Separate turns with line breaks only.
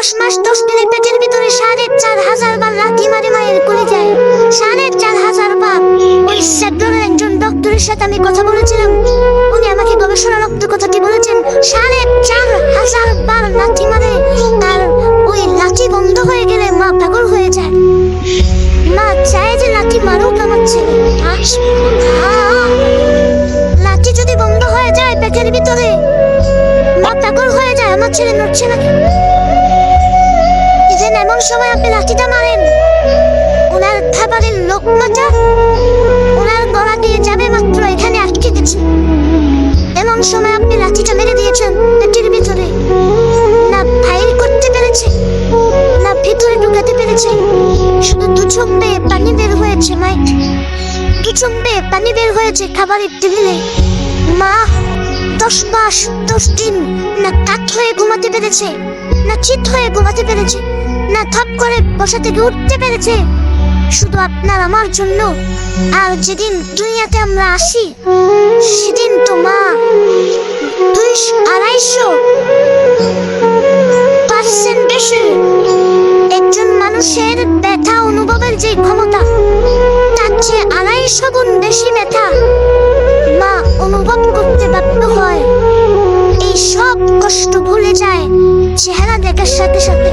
10 মাস 10 দিনের পেটের ভিতরে 4,500 বার লাথি মারে মায়ের কোলে যায়। 4,500 বার। ওই সেপ্টেম্বরের একজন ডক্টরের সাথে আমি কথা বলেছিলাম, উনি আমাকে গবেষণা রক্ত কথাটি বলেছেন 4,500 বার লাথি মারে। আর ওই লাথি বন্ধ হয়ে গেলে মা পাগল হয়ে যায়। মা চায় যে লাথি মারুক আমার ছেলে। লাথি যদি বন্ধ হয়ে যায় পেটের ভিতরে, মা পাগল হয়ে যায়, আমার ছেলে নড়ছে না কেন। ইভেন এমন সময় আপনি লাঠিটা মারেন, ওনার খাবারের লোকমাটা ওনার গলা দিয়ে যাবে মাত্র এখানে আটকে গেছে। এমন সময় আপনি লাঠিটা মেরে দিয়েছেন পেটের ভিতরে, না ফাইল করতে পেরেছে না ভিতরে ঢুকাতে পেরেছে, শুধু 2 চোখ বেয়ে পানি বের হয়েছে। মাইক 2 চোখ বেয়ে পানি বের হয়েছে খাবারের টেবিলে। মা 10 মাস 10 দিন না কাত হয়ে ঘুমাতে পেরেছে, না চিত হয়ে ঘুমাতে পেরেছে, না থপ করে বসা থেকে উঠতে পেরেছে, শুধু আপনার আমার জন্য। আর যেদিন দুনিয়াতে আমরা আসি সেদিন তো মা 200-250% বেশি। একজন মানুষের ব্যথা অনুভবের যে ক্ষমতা, তার চেয়ে 250 গুণ বেশি ব্যথা মা অনুভব করতে বাধ্য হয়। এই সব কষ্ট ভুলে যায় চেহারা দেখার সাথে সাথে।